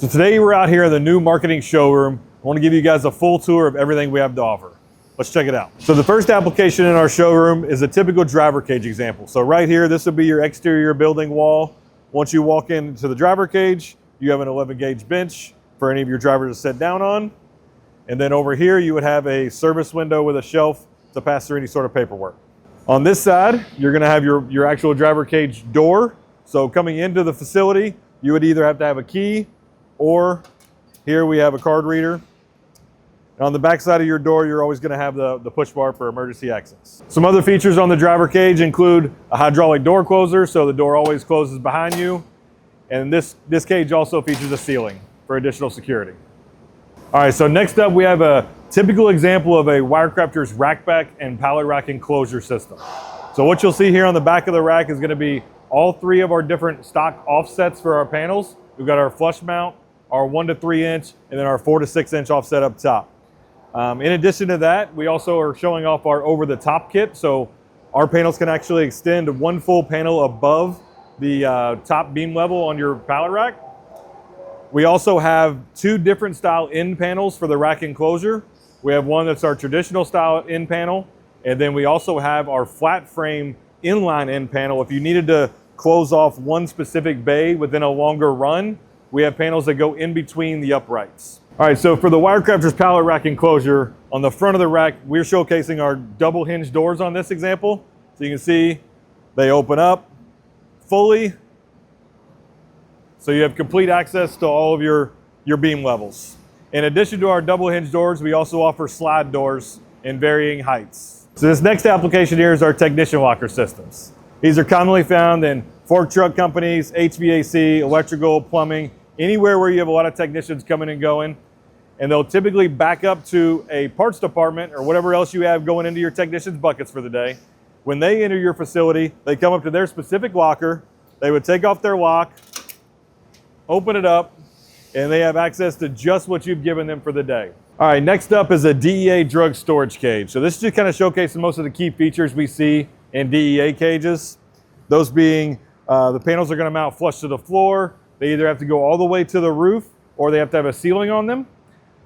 So today we're out here in the new marketing showroom. I want to give you guys a full tour of everything we have to offer. Let's check it out. So the first application in our showroom is a typical driver cage example. So right here, this will be your exterior building wall. Once you walk into the driver cage, you have an 11 gauge bench for any of your drivers to sit down on. And then over here, you would have a service window with a shelf to pass through any sort of paperwork. On this side, you're gonna have your actual driver cage door. So coming into the facility, you would either have to have a key or here we have a card reader. And on the back side of your door, you're always gonna have the push bar for emergency access. Some other features on the driver cage include a hydraulic door closer, so the door always closes behind you. And this cage also features a ceiling for additional security. All right, so next up we have a typical example of a WireCrafters RackBack and pallet rack enclosure system. So what you'll see here on the back of the rack is gonna be all three of our different stock offsets for our panels. We've got our flush mount, our 1 to 3 inch, and then our 4 to 6 inch offset up top. In addition to that, we also are showing off our over-the-top kit. So our panels can actually extend one full panel above the top beam level on your pallet rack. We also have two different style end panels for the rack enclosure. We have one that's our traditional style end panel, and then we also have our flat frame inline end panel. If you needed to close off one specific bay within a longer run, we have panels that go in between the uprights. All right, so for the WireCrafters pallet rack enclosure, on the front of the rack, we're showcasing our double hinge doors on this example. So you can see they open up fully. So you have complete access to all of your beam levels. In addition to our double hinge doors, we also offer slide doors in varying heights. So this next application here is our technician locker systems. These are commonly found in fork truck companies, HVAC, electrical, plumbing, anywhere where you have a lot of technicians coming and going. And they'll typically back up to a parts department or whatever else you have going into your technicians' buckets for the day. When they enter your facility, they come up to their specific locker, they would take off their lock, open it up, and they have access to just what you've given them for the day. All right, next up is a DEA drug storage cage. So this just kind of showcases most of the key features we see in DEA cages. Those being, the panels are gonna mount flush to the floor. They either have to go all the way to the roof or they have to have a ceiling on them.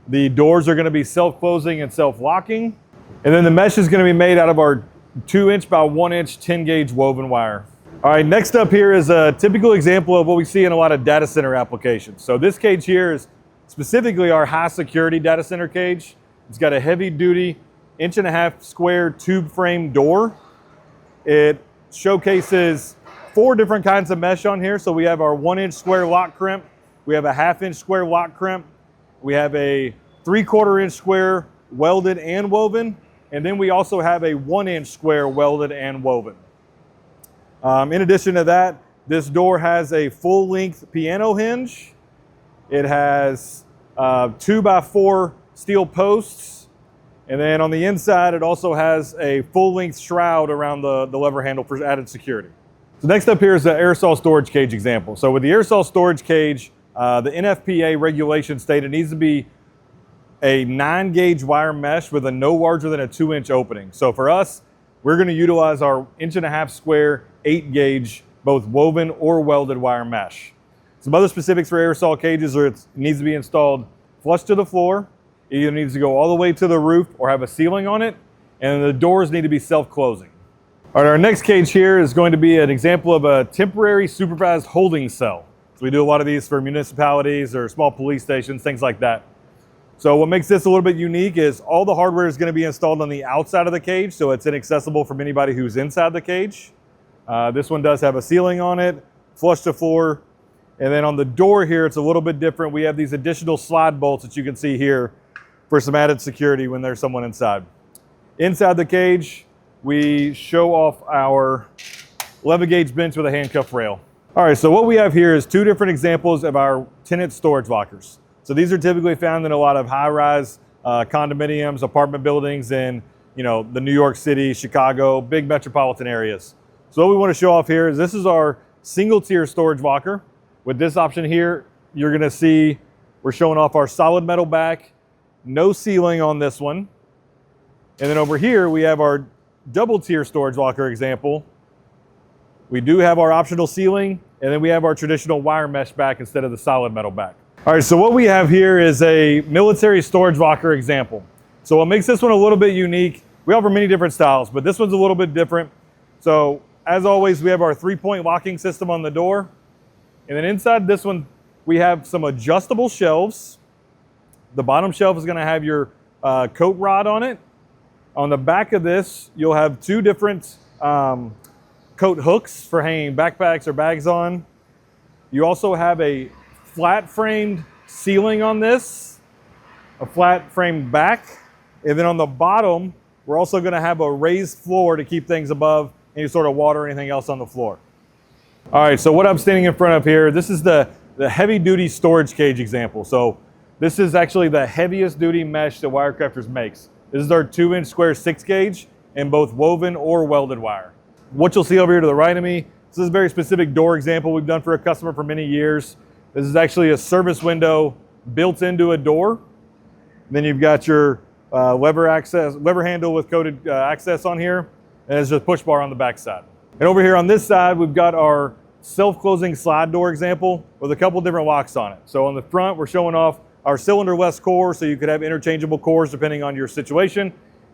The doors are gonna be self-closing and self-locking. And then the mesh is gonna be made out of our 2 inch by 1 inch 10 gauge woven wire. All right, next up here is a typical example of what we see in a lot of data center applications. So this cage here is specifically our high security data center cage. It's got a heavy duty 1.5 inch square tube frame door. It showcases 4 different kinds of mesh on here. So we have our 1 inch square lock crimp. We have a 1/2 inch square lock crimp. We have a 3/4 inch square welded and woven. And then we also have a 1 inch square welded and woven. In addition to that, this door has a full length piano hinge. It has 2 by 4 steel posts. And then on the inside, it also has a full length shroud around the lever handle for added security. So next up here is the aerosol storage cage example. So with the aerosol storage cage, the NFPA regulation state it needs to be a 9 gauge wire mesh with a no larger than a 2 inch opening. So for us, we're gonna utilize our 1.5 inch square 8 gauge, both woven or welded wire mesh. Some other specifics for aerosol cages are it needs to be installed flush to the floor. It either needs to go all the way to the roof or have a ceiling on it. And the doors need to be self-closing. All right, our next cage here is going to be an example of a temporary supervised holding cell. So we do a lot of these for municipalities or small police stations, things like that. So what makes this a little bit unique is all the hardware is going to be installed on the outside of the cage, so it's inaccessible from anybody who's inside the cage. This one does have a ceiling on it, flush to floor. And then on the door here, it's a little bit different. We have these additional slide bolts that you can see here for some added security when there's someone inside. Inside the cage, we show off our 11 gauge bench with a handcuff rail. All right, so what we have here is 2 different examples of our Tenant storage lockers. So these are typically found in a lot of high-rise condominiums, apartment buildings in the New York City, Chicago, big metropolitan areas. So what we want to show off here is this is our single tier storage locker. With this option here, you're gonna see we're showing off our solid metal back, no ceiling on this one. And then over here, we have our double tier storage locker example. We do have our optional ceiling, and then we have our traditional wire mesh back instead of the solid metal back. All right, so what we have here is a military storage locker example. So what makes this one a little bit unique, we offer many different styles, but this one's a little bit different. So as always, we have our 3-point locking system on the door. And then inside this one, we have some adjustable shelves. The bottom shelf is gonna have your coat rod on it. On the back of this, you'll have 2 different coat hooks for hanging backpacks or bags on. You also have a flat framed ceiling on this, a flat framed back. And then on the bottom, we're also gonna have a raised floor to keep things above any sort of water or anything else on the floor. All right, so what I'm standing in front of here, this is the heavy duty storage cage example. So this is actually the heaviest duty mesh that WireCrafters makes. This is our 2-inch square 6 gauge in both woven or welded wire. What you'll see over here to the right of me, this is a very specific door example we've done for a customer for many years. This is actually a service window built into a door. Then you've got your lever handle with coated access on here, and there's a push bar on the back side. And over here on this side, we've got our self-closing slide door example with a couple different locks on it. So on the front, we're showing off our cylinder-less core, so you could have interchangeable cores depending on your situation.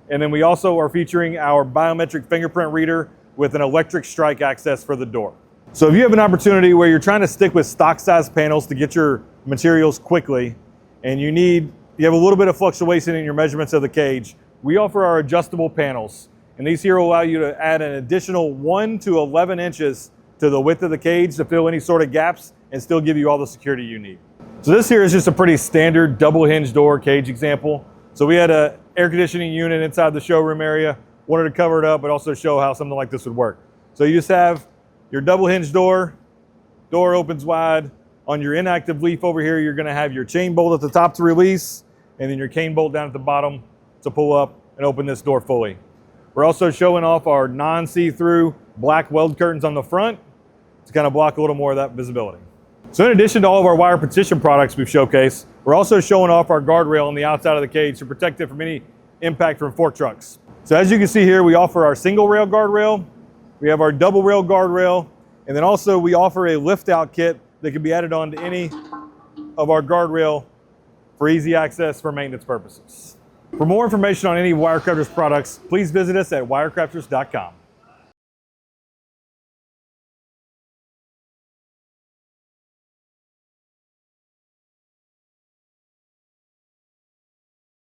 And then we also are featuring our biometric fingerprint reader with an electric strike access for the door. So if you have an opportunity where you're trying to stick with stock size panels to get your materials quickly, and you have a little bit of fluctuation in your measurements of the cage, we offer our adjustable panels. And these here will allow you to add an additional 1 to 11 inches to the width of the cage to fill any sort of gaps and still give you all the security you need. So this here is just a pretty standard double hinge door cage example. So we had an air conditioning unit inside the showroom area, wanted to cover it up, but also show how something like this would work. So you just have your double hinge door opens wide. On your inactive leaf over here, you're gonna have your chain bolt at the top to release, and then your cane bolt down at the bottom to pull up and open this door fully. We're also showing off our non-see-through black weld curtains on the front to kind of block a little more of that visibility. So in addition to all of our wire partition products we've showcased, we're also showing off our guardrail on the outside of the cage to protect it from any impact from fork trucks. So as you can see here, we offer our single rail guardrail, we have our double rail guardrail, and then also we offer a lift out kit that can be added on to any of our guardrail for easy access for maintenance purposes. For more information on any WireCrafters products, please visit us at wirecrafters.com.